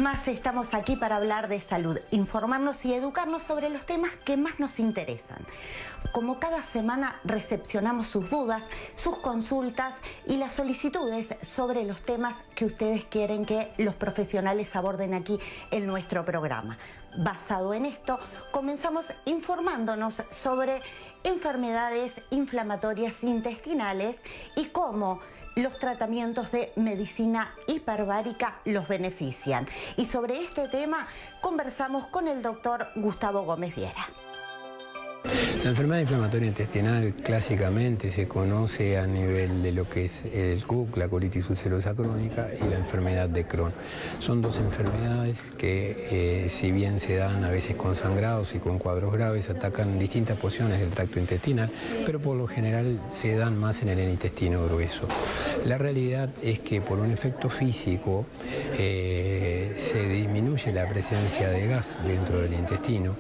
más estamos aquí para hablar de salud, informarnos y educarnos sobre los temas que más nos interesan. Como cada semana recepcionamos sus dudas, sus consultas y las solicitudes sobre los temas que ustedes quieren que los profesionales aborden aquí en nuestro programa. Basado en esto, comenzamos informándonos sobre enfermedades inflamatorias intestinales y cómo los tratamientos de medicina hiperbárica los benefician. Y sobre este tema conversamos con el doctor Gustavo Gómez Viera. La enfermedad inflamatoria intestinal clásicamente se conoce a nivel de lo que es el CUC, la colitis ulcerosa crónica, y la enfermedad de Crohn. Son dos enfermedades que, si bien se dan a veces con sangrados y con cuadros graves, atacan distintas porciones del tracto intestinal, pero por lo general se dan más en el intestino grueso. La realidad es que por un efecto físico se disminuye la presencia de gas dentro del intestino.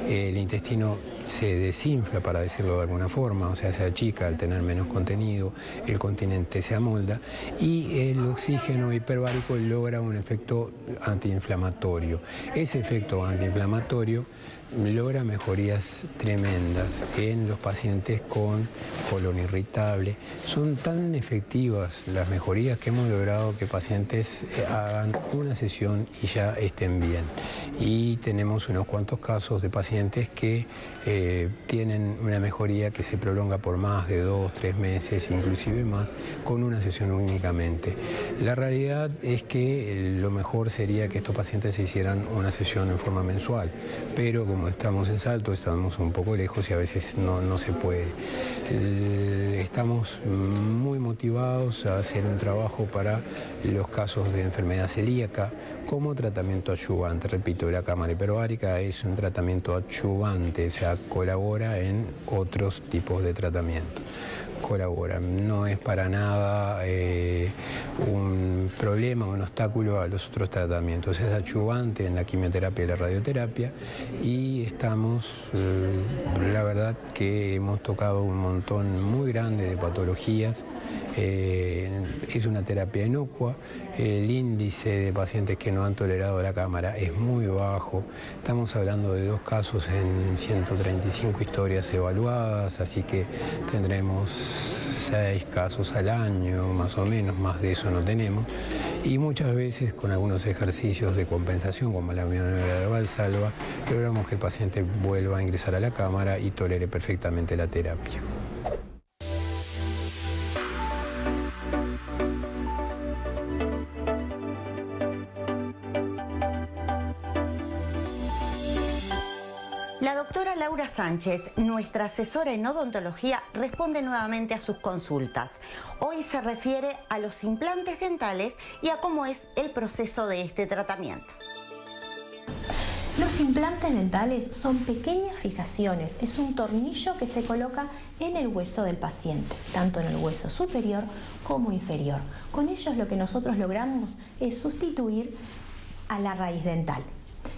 El intestino se desinfla, para decirlo de alguna forma, o sea, se achica al tener menos contenido, el continente se amolda y el oxígeno hiperbárico logra un efecto antiinflamatorio. Ese efecto antiinflamatorio logra mejorías tremendas en los pacientes con colon irritable. Son tan efectivas las mejorías que hemos logrado que pacientes hagan una sesión y ya estén bien. Y tenemos unos cuantos casos de pacientes que tienen una mejoría que se prolonga por más de 2, 3 meses, inclusive más, con una sesión únicamente. La realidad es que lo mejor sería que estos pacientes se hicieran una sesión en forma mensual, pero como estamos en Salto, estamos un poco lejos y a veces no se puede. Estamos muy motivados a hacer un trabajo para los casos de enfermedad celíaca como tratamiento adyuvante. Repito, la cámara hiperbárica es un tratamiento adyuvante, o sea, colabora en otros tipos de tratamiento. Colabora, no es para nada un problema, un obstáculo a los otros tratamientos. Es adyuvante en la quimioterapia y la radioterapia y estamos, la verdad que hemos tocado un montón muy grande de patologías. Es una terapia inocua, el índice de pacientes que no han tolerado la cámara es muy bajo. Estamos hablando de 2 casos en 135 historias evaluadas, así que tendremos 6 casos al año, más o menos, más de eso no tenemos. Y muchas veces con algunos ejercicios de compensación, como la maniobra de Valsalva, logramos que el paciente vuelva a ingresar a la cámara y tolere perfectamente la terapia. La doctora Laura Sánchez, nuestra asesora en odontología, responde nuevamente a sus consultas. Hoy se refiere a los implantes dentales y a cómo es el proceso de este tratamiento. Los implantes dentales son pequeñas fijaciones, es un tornillo que se coloca en el hueso del paciente, tanto en el hueso superior como inferior. Con ellos lo que nosotros logramos es sustituir a la raíz dental.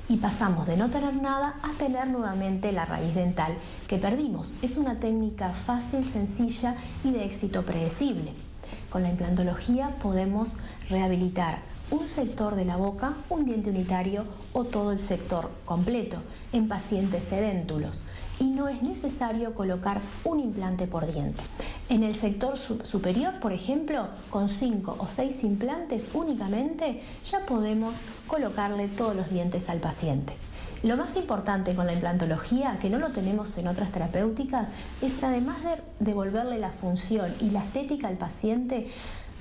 Y pasamos de no tener nada a tener nuevamente la raíz dental que perdimos. Es una técnica fácil, sencilla y de éxito predecible. Con la implantología podemos rehabilitar un sector de la boca, un diente unitario o todo el sector completo en pacientes sedéntulos. Y no es necesario colocar un implante por diente. En el sector superior, por ejemplo, con 5 o 6 implantes únicamente, ya podemos colocarle todos los dientes al paciente. Lo más importante con la implantología, que no lo tenemos en otras terapéuticas, es que además de devolverle la función y la estética al paciente,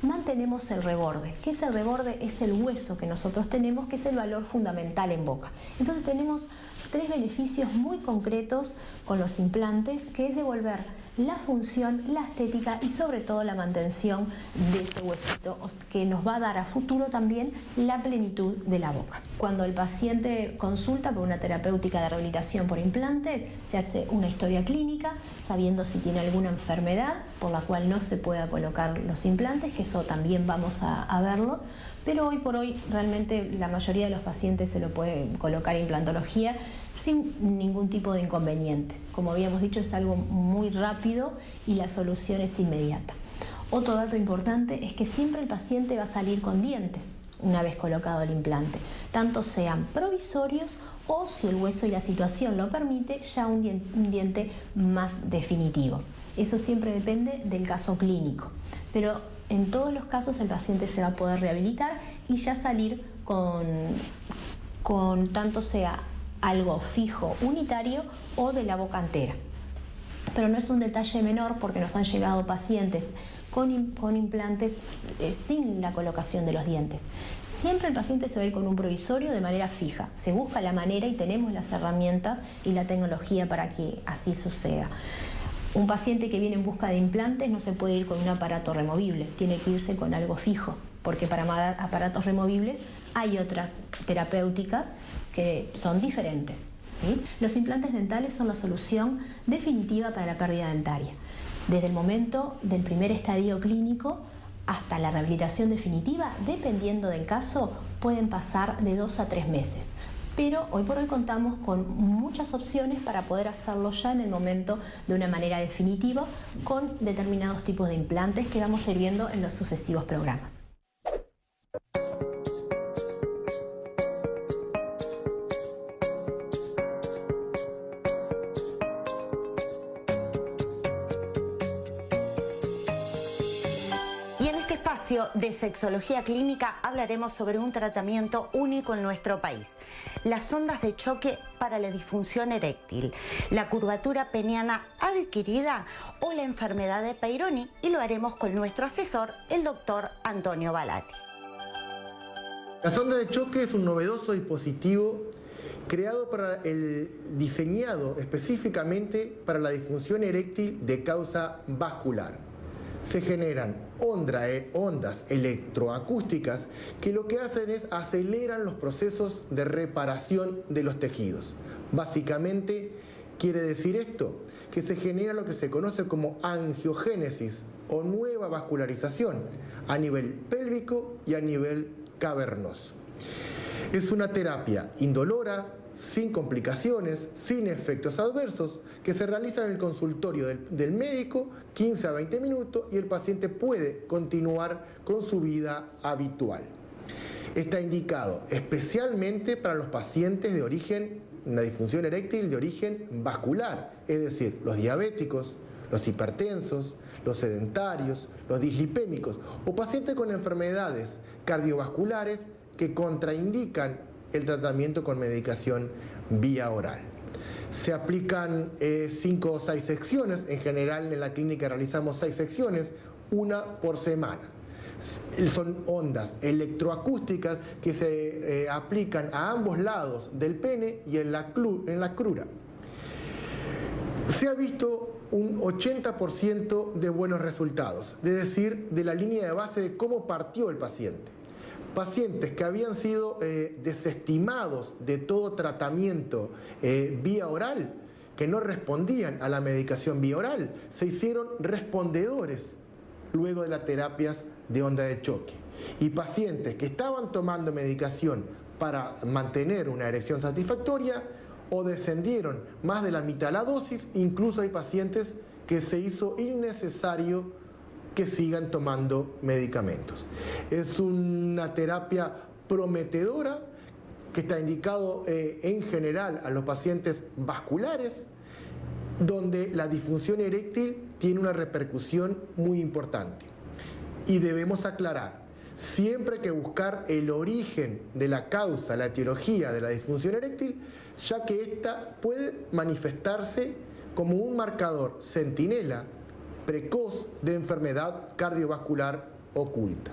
mantenemos el reborde. ¿Qué es el reborde? Es el hueso que nosotros tenemos, que es el valor fundamental en boca. Entonces tenemos 3 beneficios muy concretos con los implantes, que es devolver la función, la estética y sobre todo la mantención de ese huesito, que nos va a dar a futuro también la plenitud de la boca. Cuando el paciente consulta por una terapéutica de rehabilitación por implante, se hace una historia clínica sabiendo si tiene alguna enfermedad por la cual no se pueda colocar los implantes, que eso también vamos a verlo. Pero hoy por hoy realmente la mayoría de los pacientes se lo puede colocar implantología sin ningún tipo de inconveniente. Como habíamos dicho, es algo muy rápido y la solución es inmediata. Otro dato importante es que siempre el paciente va a salir con dientes. una vez colocado el implante, tanto sean provisorios o, si el hueso y la situación lo permite, ya un diente más definitivo. Eso siempre depende del caso clínico, pero en todos los casos el paciente se va a poder rehabilitar y ya salir con tanto sea algo fijo, unitario o de la boca entera. Pero no es un detalle menor porque nos han llegado pacientes con implantes sin la colocación de los dientes. Siempre el paciente se va a ir con un provisorio de manera fija. Se busca la manera y tenemos las herramientas y la tecnología para que así suceda. Un paciente que viene en busca de implantes no se puede ir con un aparato removible, tiene que irse con algo fijo, porque para aparatos removibles hay otras terapéuticas que son diferentes, ¿sí? Los implantes dentales son la solución definitiva para la pérdida dentaria. Desde el momento del primer estadio clínico hasta la rehabilitación definitiva, dependiendo del caso, pueden pasar de 2 a 3 meses. Pero hoy por hoy contamos con muchas opciones para poder hacerlo ya en el momento de una manera definitiva con determinados tipos de implantes que vamos a ir viendo en los sucesivos programas. De sexología clínica hablaremos sobre un tratamiento único en nuestro país: las ondas de choque para la disfunción eréctil, la curvatura peniana adquirida o la enfermedad de Peyronie, y lo haremos con nuestro asesor, el doctor Antonio Balatti. La sonda de choque es un novedoso dispositivo diseñado específicamente para la disfunción eréctil de causa vascular. Se generan ondas electroacústicas que lo que hacen es aceleran los procesos de reparación de los tejidos. Básicamente quiere decir esto, que se genera lo que se conoce como angiogénesis o nueva vascularización a nivel pélvico y a nivel cavernoso. Es una terapia indolora, sin complicaciones, sin efectos adversos, que se realiza en el consultorio del médico, 15 a 20 minutos, y el paciente puede continuar con su vida habitual. Está indicado especialmente para los pacientes de origen, una disfunción eréctil de origen vascular, es decir, los diabéticos, los hipertensos, los sedentarios, los dislipémicos o pacientes con enfermedades cardiovasculares que contraindican el tratamiento con medicación vía oral. Se aplican 5 o 6 secciones, en general en la clínica realizamos 6 secciones, una por semana. Son ondas electroacústicas que se aplican a ambos lados del pene y en la crura. Se ha visto un 80% de buenos resultados, es decir, de la línea de base de cómo partió el paciente. Pacientes que habían sido desestimados de todo tratamiento vía oral, que no respondían a la medicación vía oral, se hicieron respondedores luego de las terapias de onda de choque. Y pacientes que estaban tomando medicación para mantener una erección satisfactoria o descendieron más de la mitad de la dosis, incluso hay pacientes que se hizo innecesario que sigan tomando medicamentos. Es una terapia prometedora que está indicado en general a los pacientes vasculares, donde la disfunción eréctil tiene una repercusión muy importante. Y debemos aclarar, siempre hay que buscar el origen de la causa, la etiología de la disfunción eréctil, ya que ésta puede manifestarse como un marcador centinela precoz de enfermedad cardiovascular oculta.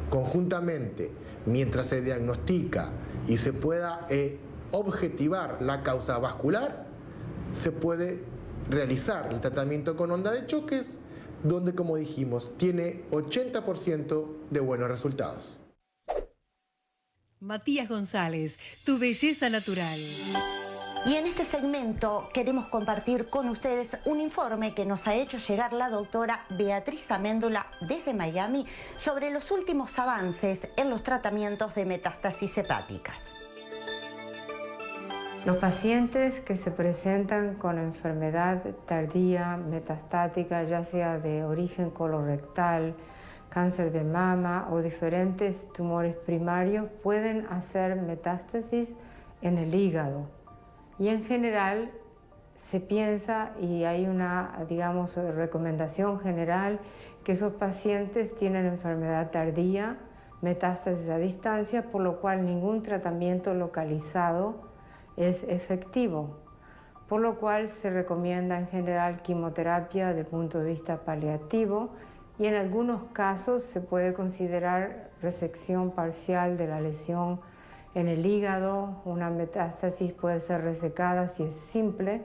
Conjuntamente, mientras se diagnostica y se pueda objetivar la causa vascular, se puede realizar el tratamiento con onda de choques, donde, como dijimos, tiene 80% de buenos resultados. Matías González, tu belleza natural. Y en este segmento queremos compartir con ustedes un informe que nos ha hecho llegar la doctora Beatriz Améndola desde Miami sobre los últimos avances en los tratamientos de metástasis hepáticas. Los pacientes que se presentan con enfermedad tardía metastática, ya sea de origen colorectal, cáncer de mama o diferentes tumores primarios pueden hacer metástasis en el hígado. Y en general se piensa, y hay una, digamos, recomendación general, que esos pacientes tienen enfermedad tardía, metástasis a distancia, por lo cual ningún tratamiento localizado es efectivo, por lo cual se recomienda en general quimioterapia desde el punto de vista paliativo, y en algunos casos se puede considerar resección parcial de la lesión en el hígado. Una metástasis puede ser resecada si es simple.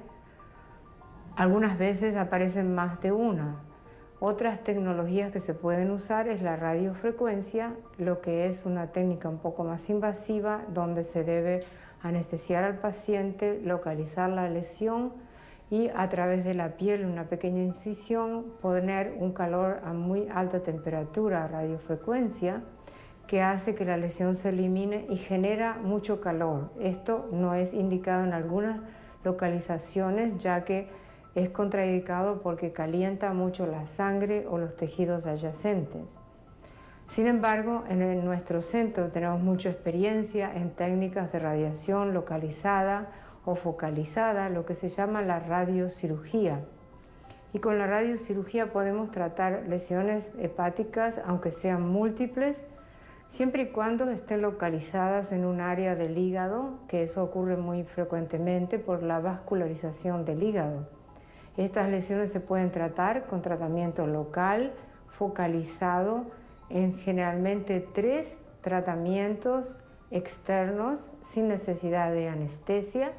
Algunas veces aparecen más de una. Otras tecnologías que se pueden usar es la radiofrecuencia, lo que es una técnica un poco más invasiva, donde se debe anestesiar al paciente, localizar la lesión y a través de la piel, una pequeña incisión, poner un calor a muy alta temperatura, a radiofrecuencia, que hace que la lesión se elimine y genera mucho calor. Esto no es indicado en algunas localizaciones, ya que es contraindicado porque calienta mucho la sangre o los tejidos adyacentes. Sin embargo, en nuestro centro tenemos mucha experiencia en técnicas de radiación localizada o focalizada, lo que se llama la radiocirugía. Y con la radiocirugía podemos tratar lesiones hepáticas, aunque sean múltiples, siempre y cuando estén localizadas en un área del hígado, que eso ocurre muy frecuentemente por la vascularización del hígado. Estas lesiones se pueden tratar con tratamiento local, focalizado, en generalmente 3 tratamientos externos, sin necesidad de anestesia,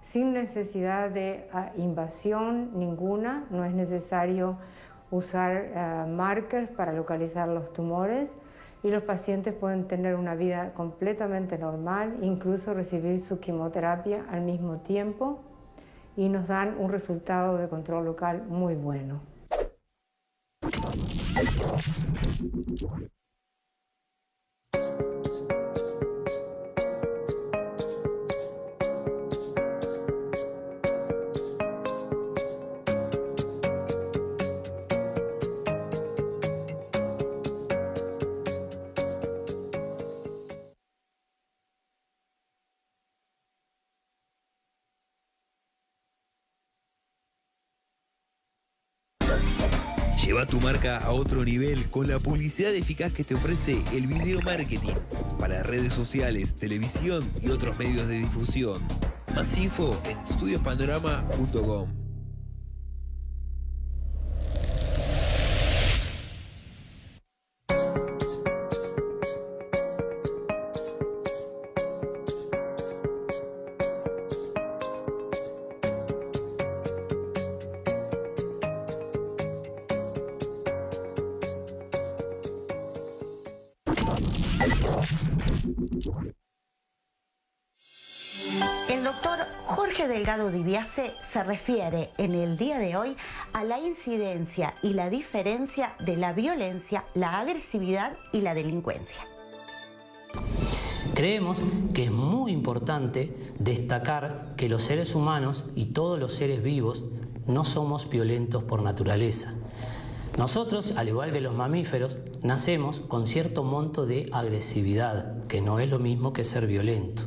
sin necesidad de invasión ninguna. No es necesario usar markers para localizar los tumores, y los pacientes pueden tener una vida completamente normal, incluso recibir su quimioterapia al mismo tiempo, y nos dan un resultado de control local muy bueno. Lleva tu marca a otro nivel con la publicidad eficaz que te ofrece el video marketing para redes sociales, televisión y otros medios de difusión. Más info en estudiospanorama.com. El doctor Jorge Delgado Dibiase se refiere en el día de hoy a la incidencia y la diferencia de la violencia, la agresividad y la delincuencia. Creemos que es muy importante destacar que los seres humanos y todos los seres vivos no somos violentos por naturaleza. Nosotros, al igual que los mamíferos, nacemos con cierto monto de agresividad, que no es lo mismo que ser violento.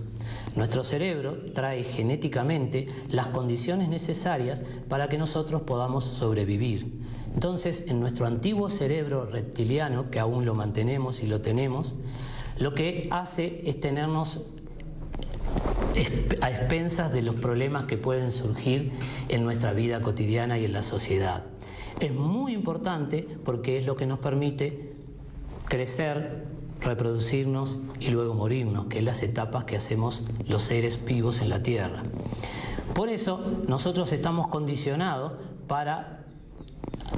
Nuestro cerebro trae genéticamente las condiciones necesarias para que nosotros podamos sobrevivir. Entonces, en nuestro antiguo cerebro reptiliano, que aún lo mantenemos y lo tenemos, lo que hace es tenernos a expensas de los problemas que pueden surgir en nuestra vida cotidiana y en la sociedad. Es muy importante porque es lo que nos permite crecer, reproducirnos y luego morirnos, que es las etapas que hacemos los seres vivos en la Tierra. Por eso nosotros estamos condicionados para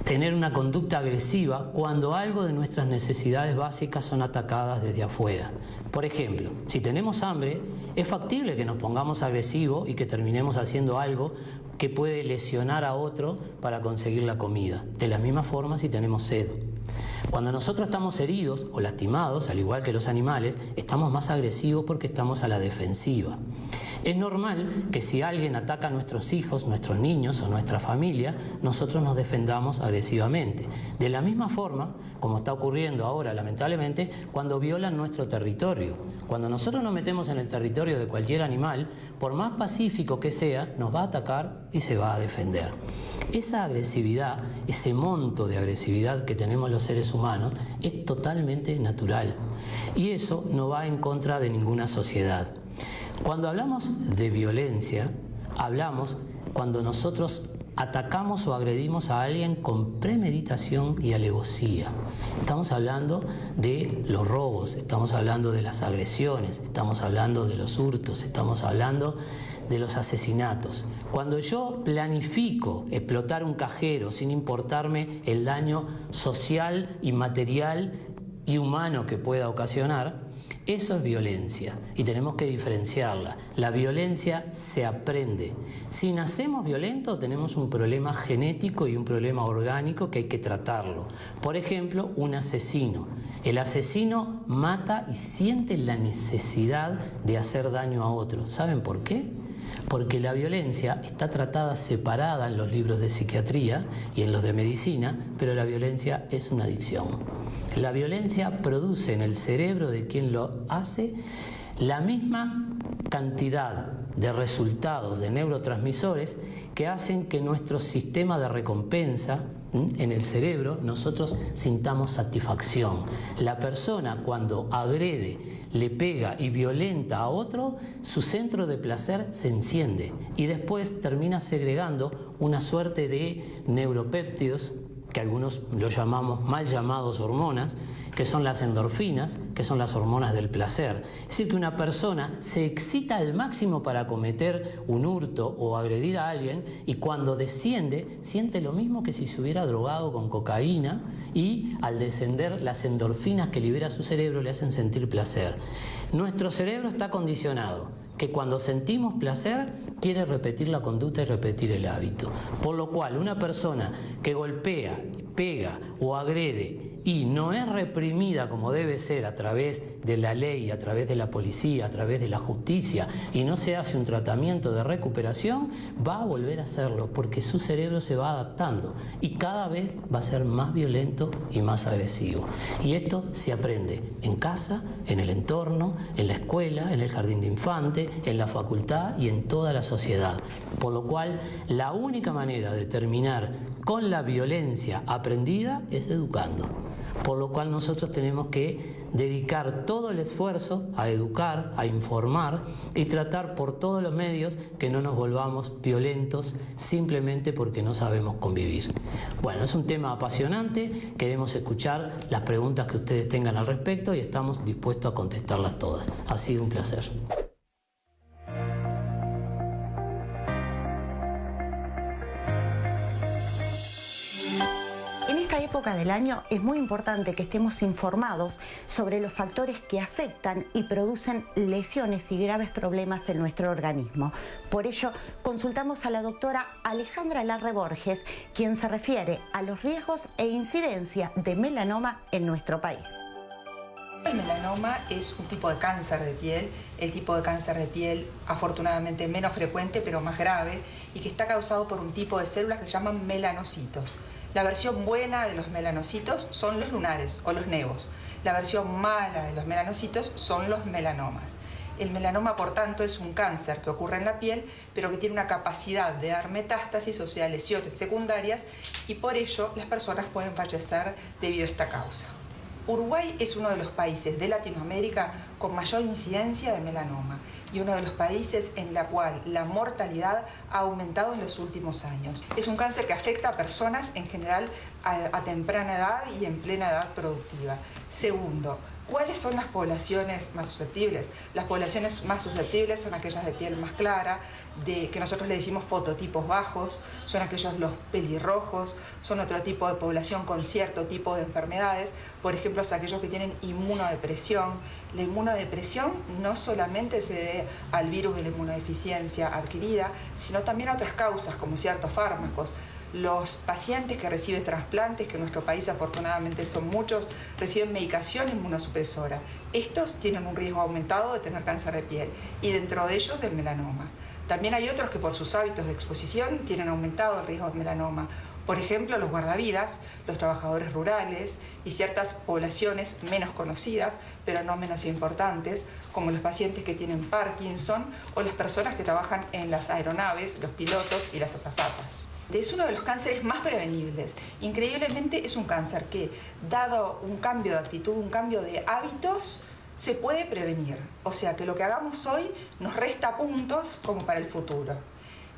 tener una conducta agresiva cuando algo de nuestras necesidades básicas son atacadas desde afuera. Por ejemplo, si tenemos hambre, es factible que nos pongamos agresivos y que terminemos haciendo algo que puede lesionar a otro para conseguir la comida. De la misma forma, si tenemos sed. Cuando nosotros estamos heridos o lastimados, al igual que los animales, estamos más agresivos porque estamos a la defensiva. Es normal que si alguien ataca a nuestros hijos, nuestros niños o nuestra familia, nosotros nos defendamos agresivamente. De la misma forma, como está ocurriendo ahora lamentablemente, cuando violan nuestro territorio. Cuando nosotros nos metemos en el territorio de cualquier animal, por más pacífico que sea, nos va a atacar y se va a defender. Esa agresividad, ese monto de agresividad que tenemos los seres humanos, es totalmente natural. Y eso no va en contra de ninguna sociedad. Cuando hablamos de violencia, hablamos cuando nosotros atacamos o agredimos a alguien con premeditación y alevosía. Estamos hablando de los robos, estamos hablando de las agresiones, estamos hablando de los hurtos, estamos hablando de los asesinatos. Cuando yo planifico explotar un cajero sin importarme el daño social y material y humano que pueda ocasionar, eso es violencia y tenemos que diferenciarla. La violencia se aprende. Si nacemos violentos tenemos un problema genético y un problema orgánico que hay que tratarlo. Por ejemplo, un asesino. El asesino mata y siente la necesidad de hacer daño a otros. ¿Saben por qué? Porque la violencia está tratada separada en los libros de psiquiatría y en los de medicina, pero la violencia es una adicción. La violencia produce en el cerebro de quien lo hace la misma cantidad de resultados de neurotransmisores que hacen que nuestro sistema de recompensa en el cerebro nosotros sintamos satisfacción. La persona cuando agrede, le pega y violenta a otro, su centro de placer se enciende y después termina segregando una suerte de neuropéptidos que algunos lo llamamos mal llamados hormonas, que son las endorfinas, que son las hormonas del placer. Es decir, que una persona se excita al máximo para cometer un hurto o agredir a alguien y cuando desciende siente lo mismo que si se hubiera drogado con cocaína y al descender las endorfinas que libera su cerebro le hacen sentir placer. Nuestro cerebro está condicionado que cuando sentimos placer quiere repetir la conducta y repetir el hábito. Por lo cual una persona que golpea, pega o agrede y no es reprimida como debe ser a través de la ley, a través de la policía, a través de la justicia y no se hace un tratamiento de recuperación, va a volver a hacerlo porque su cerebro se va adaptando y cada vez va a ser más violento y más agresivo. Y esto se aprende en casa, en el entorno, en la escuela, en el jardín de infantes, en la facultad y en toda la sociedad. Por lo cual, la única manera de terminar con la violencia aprendida es educando. Por lo cual nosotros tenemos que dedicar todo el esfuerzo a educar, a informar y tratar por todos los medios que no nos volvamos violentos simplemente porque no sabemos convivir. Bueno, es un tema apasionante, queremos escuchar las preguntas que ustedes tengan al respecto y estamos dispuestos a contestarlas todas. Ha sido un placer. Época del año es muy importante que estemos informados sobre los factores que afectan y producen lesiones y graves problemas en nuestro organismo. Por ello, consultamos a la doctora Alejandra Larre Borges, quien se refiere a los riesgos e incidencia de melanoma en nuestro país. El melanoma es un tipo de cáncer de piel, el tipo de cáncer de piel afortunadamente menos frecuente pero más grave y que está causado por un tipo de células que se llaman melanocitos. La versión buena de los melanocitos son los lunares o los nevos. La versión mala de los melanocitos son los melanomas. El melanoma, por tanto, es un cáncer que ocurre en la piel, pero que tiene una capacidad de dar metástasis, o sea, lesiones secundarias, y por ello las personas pueden fallecer debido a esta causa. Uruguay es uno de los países de Latinoamérica con mayor incidencia de melanoma y uno de los países en la cual la mortalidad ha aumentado en los últimos años. Es un cáncer que afecta a personas en general a temprana edad y en plena edad productiva. Segundo, ¿cuáles son las poblaciones más susceptibles? Las poblaciones más susceptibles son aquellas de piel más clara, que nosotros le decimos fototipos bajos, son aquellos los pelirrojos, son otro tipo de población con cierto tipo de enfermedades, por ejemplo, son aquellos que tienen inmunodepresión. La inmunodepresión no solamente se debe al virus de la inmunodeficiencia adquirida, sino también a otras causas como ciertos fármacos. Los pacientes que reciben trasplantes, que en nuestro país afortunadamente son muchos, reciben medicación inmunosupresora. Estos tienen un riesgo aumentado de tener cáncer de piel y dentro de ellos del melanoma. También hay otros que por sus hábitos de exposición tienen aumentado el riesgo de melanoma. Por ejemplo, los guardavidas, los trabajadores rurales y ciertas poblaciones menos conocidas, pero no menos importantes, como los pacientes que tienen Parkinson o las personas que trabajan en las aeronaves, los pilotos y las azafatas. Es uno de los cánceres más prevenibles. Increíblemente es un cáncer que, dado un cambio de actitud, un cambio de hábitos, se puede prevenir. O sea que lo que hagamos hoy nos resta puntos como para el futuro.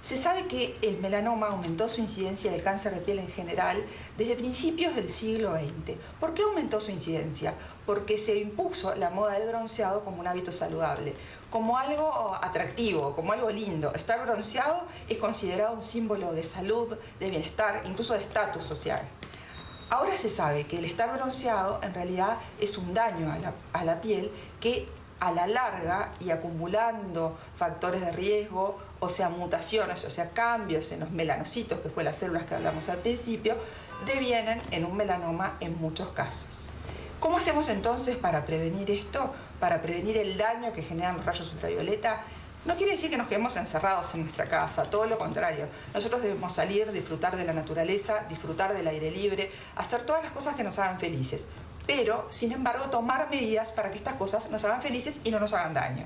Se sabe que el melanoma aumentó su incidencia del cáncer de piel en general desde principios del siglo XX. ¿Por qué aumentó su incidencia? Porque se impuso la moda del bronceado como un hábito saludable, como algo atractivo, como algo lindo. Estar bronceado es considerado un símbolo de salud, de bienestar, incluso de estatus social. Ahora se sabe que el estar bronceado en realidad es un daño a la piel que a la larga y acumulando factores de riesgo, o sea, mutaciones, o sea, cambios en los melanocitos, que fue las células que hablamos al principio, devienen en un melanoma en muchos casos. ¿Cómo hacemos entonces para prevenir esto? Para prevenir el daño que generan los rayos ultravioleta. No quiere decir que nos quedemos encerrados en nuestra casa, todo lo contrario. Nosotros debemos salir, disfrutar de la naturaleza, disfrutar del aire libre, hacer todas las cosas que nos hagan felices. Pero, sin embargo, tomar medidas para que estas cosas nos hagan felices y no nos hagan daño.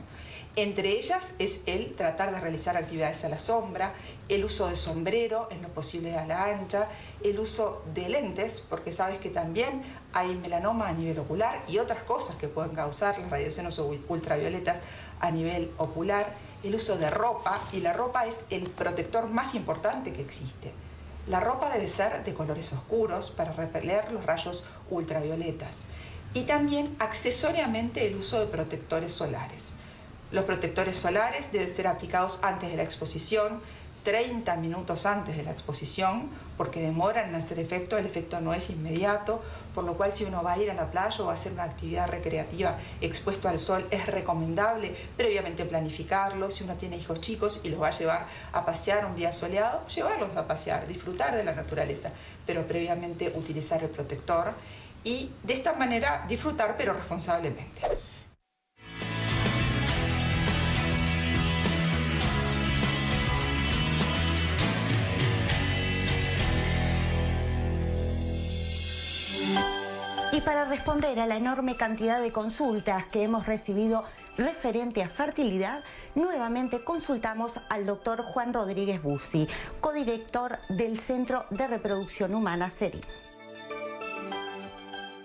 Entre ellas es el tratar de realizar actividades a la sombra, el uso de sombrero en lo posible a la ancha, el uso de lentes, porque sabes que también hay melanoma a nivel ocular y otras cosas que pueden causar las radiaciones ultravioletas a nivel ocular, el uso de ropa, y la ropa es el protector más importante que existe. La ropa debe ser de colores oscuros para repeler los rayos ultravioletas. Y también, accesoriamente, el uso de protectores solares. Los protectores solares deben ser aplicados antes de la exposición, 30 minutos antes de la exposición, porque demoran en hacer efecto, el efecto no es inmediato, por lo cual si uno va a ir a la playa o va a hacer una actividad recreativa expuesto al sol, es recomendable previamente planificarlo. Si uno tiene hijos chicos y los va a llevar a pasear un día soleado, llevarlos a pasear, disfrutar de la naturaleza, pero previamente utilizar el protector y de esta manera disfrutar, pero responsablemente. Y para responder a la enorme cantidad de consultas que hemos recibido referente a fertilidad, nuevamente consultamos al doctor Juan Rodríguez Bussi, codirector del Centro de Reproducción Humana CERI.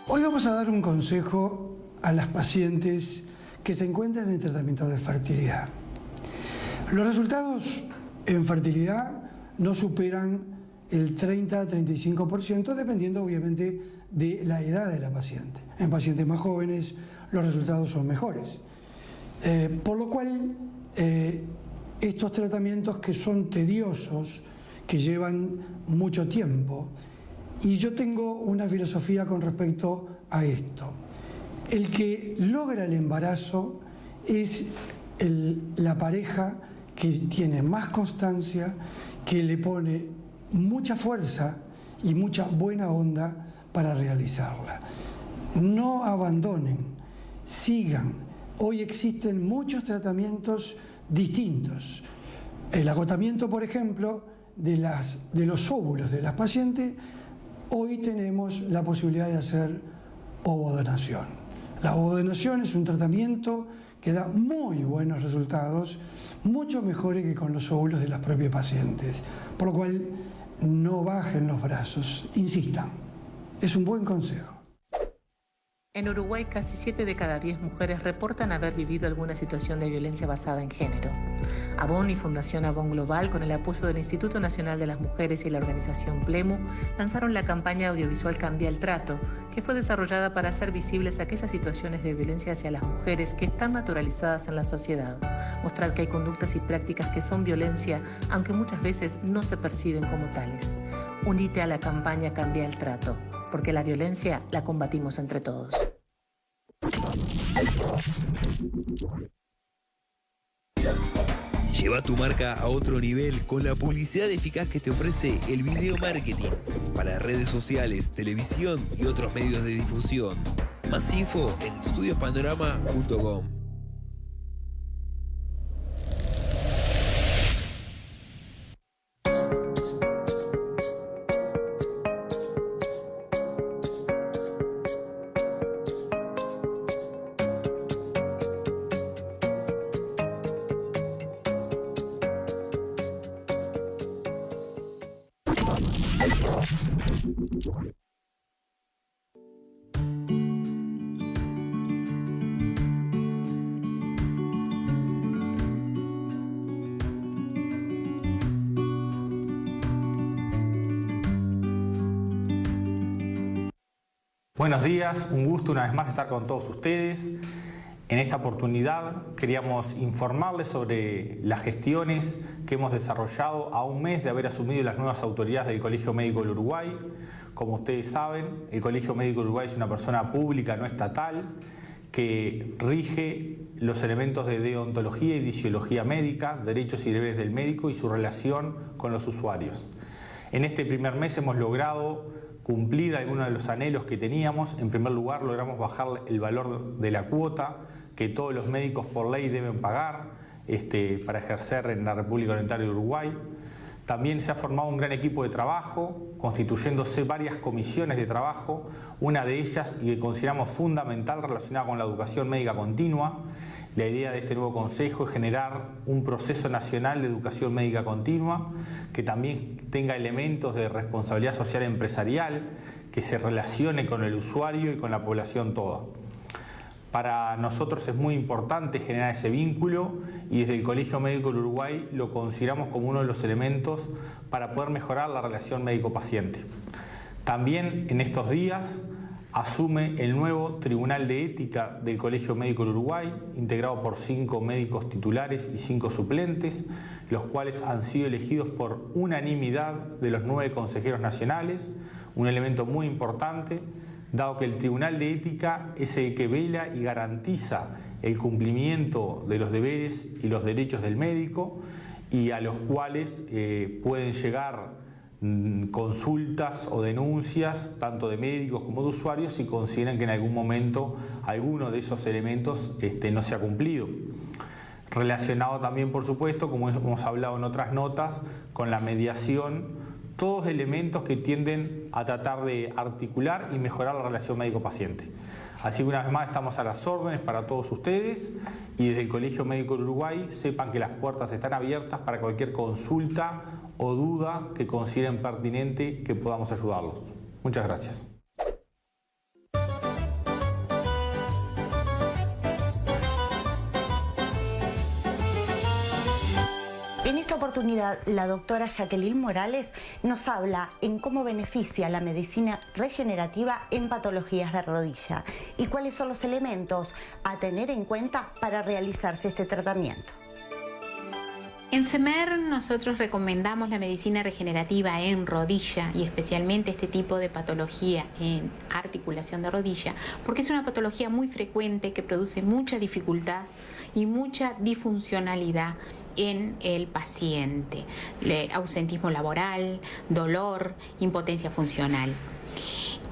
Hoy vamos a dar un consejo a las pacientes que se encuentran en el tratamiento de fertilidad. Los resultados en fertilidad no superan el 30-35%, dependiendo obviamente de la edad de la paciente. En pacientes más jóvenes los resultados son mejores. Por lo cual, estos tratamientos que son tediosos, que llevan mucho tiempo, y yo tengo una filosofía con respecto a esto. El que logra el embarazo es la pareja que tiene más constancia, que le pone mucha fuerza y mucha buena onda para realizarla. No abandonen, sigan. Hoy existen muchos tratamientos distintos. El agotamiento, por ejemplo, de los óvulos de las pacientes, hoy tenemos la posibilidad de hacer ovodonación. La ovodonación es un tratamiento que da muy buenos resultados, mucho mejores que con los óvulos de las propias pacientes. Por lo cual, no bajen los brazos, insistan. Es un buen consejo. En Uruguay, casi 7 de cada 10 mujeres reportan haber vivido alguna situación de violencia basada en género. Avon y Fundación Avon Global, con el apoyo del Instituto Nacional de las Mujeres y la organización Plemu, lanzaron la campaña audiovisual Cambia el Trato, que fue desarrollada para hacer visibles aquellas situaciones de violencia hacia las mujeres que están naturalizadas en la sociedad. Mostrar que hay conductas y prácticas que son violencia, aunque muchas veces no se perciben como tales. Unite a la campaña Cambia el Trato, porque la violencia la combatimos entre todos. Lleva tu marca a otro nivel con la publicidad eficaz que te ofrece el video marketing para redes sociales, televisión y otros medios de difusión. Más info en estudiospanorama.com. Buenos días, un gusto una vez más estar con todos ustedes. En esta oportunidad queríamos informarles sobre las gestiones que hemos desarrollado a un mes de haber asumido las nuevas autoridades del Colegio Médico del Uruguay. Como ustedes saben, el Colegio Médico del Uruguay es una persona pública no estatal que rige los elementos de deontología y fisiología médica, derechos y deberes del médico y su relación con los usuarios. En este primer mes hemos logrado cumplir algunos de los anhelos que teníamos. En primer lugar, logramos bajar el valor de la cuota que todos los médicos por ley deben pagar para ejercer en la República Oriental de Uruguay. También se ha formado un gran equipo de trabajo, constituyéndose varias comisiones de trabajo, una de ellas y que consideramos fundamental relacionada con la educación médica continua. La idea de este nuevo consejo es generar un proceso nacional de educación médica continua que también tenga elementos de responsabilidad social empresarial, que se relacione con el usuario y con la población toda. Para nosotros es muy importante generar ese vínculo y desde el Colegio Médico del Uruguay lo consideramos como uno de los elementos para poder mejorar la relación médico-paciente. También en estos días asume el nuevo Tribunal de Ética del Colegio Médico del Uruguay, integrado por 5 médicos titulares y 5 suplentes, los cuales han sido elegidos por unanimidad de los 9 consejeros nacionales, un elemento muy importante, dado que el Tribunal de Ética es el que vela y garantiza el cumplimiento de los deberes y los derechos del médico y a los cuales pueden llegar consultas o denuncias tanto de médicos como de usuarios si consideran que en algún momento alguno de esos elementos no se ha cumplido. Relacionado también, por supuesto, como hemos hablado en otras notas, con la mediación, todos elementos que tienden a tratar de articular y mejorar la relación médico-paciente. Así que una vez más estamos a las órdenes para todos ustedes y desde el Colegio Médico del Uruguay sepan que las puertas están abiertas para cualquier consulta o duda que consideren pertinente que podamos ayudarlos. Muchas gracias. En esta oportunidad, la doctora Jacqueline Morales nos habla en cómo beneficia la medicina regenerativa en patologías de rodilla y cuáles son los elementos a tener en cuenta para realizarse este tratamiento. En CEMER nosotros recomendamos la medicina regenerativa en rodilla y especialmente este tipo de patología en articulación de rodilla porque es una patología muy frecuente que produce mucha dificultad y mucha disfuncionalidad en el paciente, ausentismo laboral, dolor, impotencia funcional.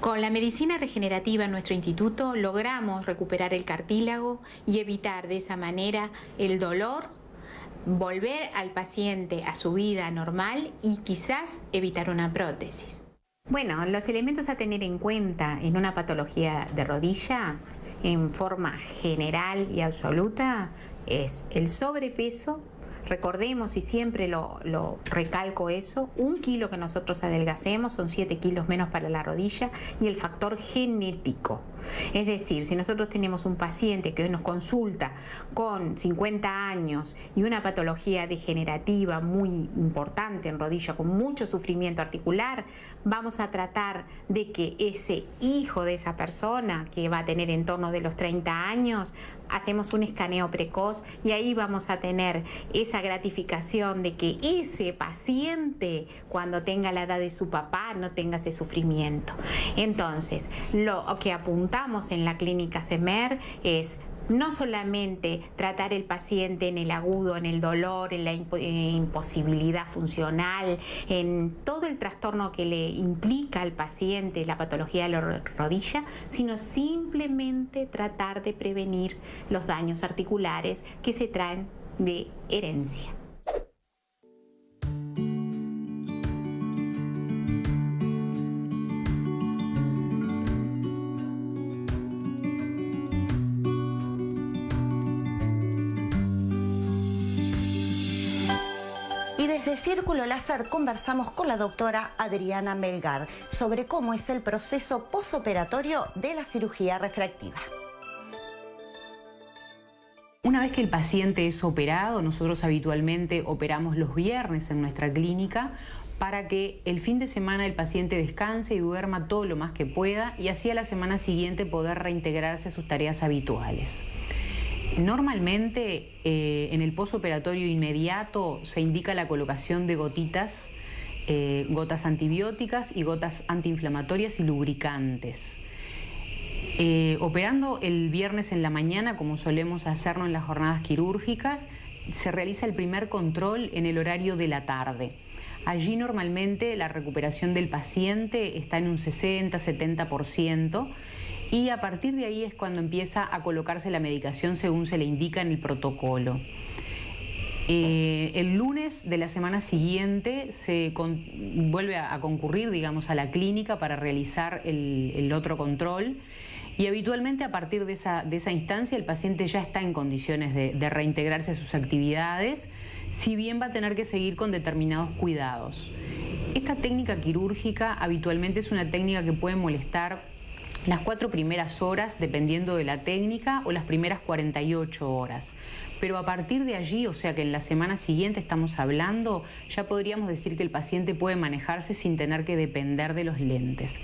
Con la medicina regenerativa en nuestro instituto logramos recuperar el cartílago y evitar de esa manera el dolor, volver al paciente a su vida normal y quizás evitar una prótesis. Bueno, los elementos a tener en cuenta en una patología de rodilla en forma general y absoluta es el sobrepeso. Recordemos, y siempre lo recalco eso, 1 kilo que nosotros adelgacemos son 7 kilos menos para la rodilla y el factor genético. Es decir, si nosotros tenemos un paciente que hoy nos consulta con 50 años y una patología degenerativa muy importante en rodilla con mucho sufrimiento articular, vamos a tratar de que ese hijo de esa persona que va a tener en torno de los 30 años, hacemos un escaneo precoz y ahí vamos a tener esa gratificación de que ese paciente cuando tenga la edad de su papá no tenga ese sufrimiento. Entonces, lo que apuntamos en la clínica CEMER es no solamente tratar el paciente en el agudo, en el dolor, en la imposibilidad funcional, en todo el trastorno que le implica al paciente la patología de la rodilla, sino simplemente tratar de prevenir los daños articulares que se traen de herencia. Desde Círculo Láser conversamos con la doctora Adriana Melgar sobre cómo es el proceso posoperatorio de la cirugía refractiva. Una vez que el paciente es operado, nosotros habitualmente operamos los viernes en nuestra clínica para que el fin de semana el paciente descanse y duerma todo lo más que pueda y así a la semana siguiente poder reintegrarse a sus tareas habituales. Normalmente en el posoperatorio inmediato se indica la colocación de gotitas, gotas antibióticas y gotas antiinflamatorias y lubricantes. Operando el viernes en la mañana, como solemos hacerlo en las jornadas quirúrgicas, se realiza el primer control en el horario de la tarde. Allí normalmente la recuperación del paciente está en un 60-70%. Y a partir de ahí es cuando empieza a colocarse la medicación según se le indica en el protocolo. El lunes de la semana siguiente se vuelve a concurrir, digamos, a la clínica para realizar el otro control y habitualmente a partir de esa instancia el paciente ya está en condiciones de reintegrarse a sus actividades, si bien va a tener que seguir con determinados cuidados. Esta técnica quirúrgica habitualmente es una técnica que puede molestar las 4 primeras horas, dependiendo de la técnica, o las primeras 48 horas. Pero a partir de allí, o sea que en la semana siguiente estamos hablando, ya podríamos decir que el paciente puede manejarse sin tener que depender de los lentes.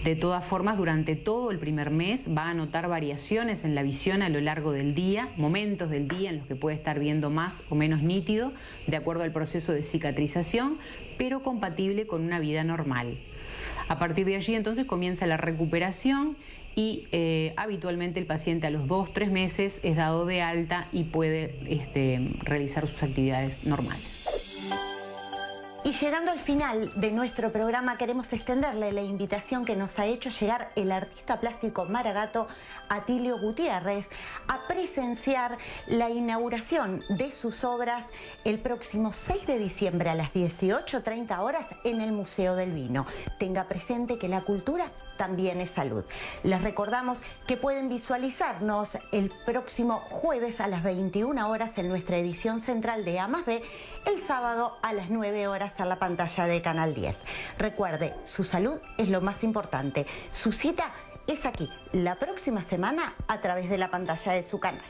De todas formas, durante todo el primer mes va a notar variaciones en la visión a lo largo del día, momentos del día en los que puede estar viendo más o menos nítido, de acuerdo al proceso de cicatrización, pero compatible con una vida normal. A partir de allí entonces comienza la recuperación y habitualmente el paciente a los 2-3 meses es dado de alta y puede realizar sus actividades normales. Y llegando al final de nuestro programa queremos extenderle la invitación que nos ha hecho llegar el artista plástico maragato Atilio Gutiérrez a presenciar la inauguración de sus obras el próximo 6 de diciembre a las 18:30 horas en el Museo del Vino. Tenga presente que la cultura también es salud. Les recordamos que pueden visualizarnos el próximo jueves a las 21 horas en nuestra edición central de A+B, el sábado a las 9 horas a la pantalla de Canal 10. Recuerde, su salud es lo más importante. Su cita es aquí, la próxima semana, a través de la pantalla de su canal.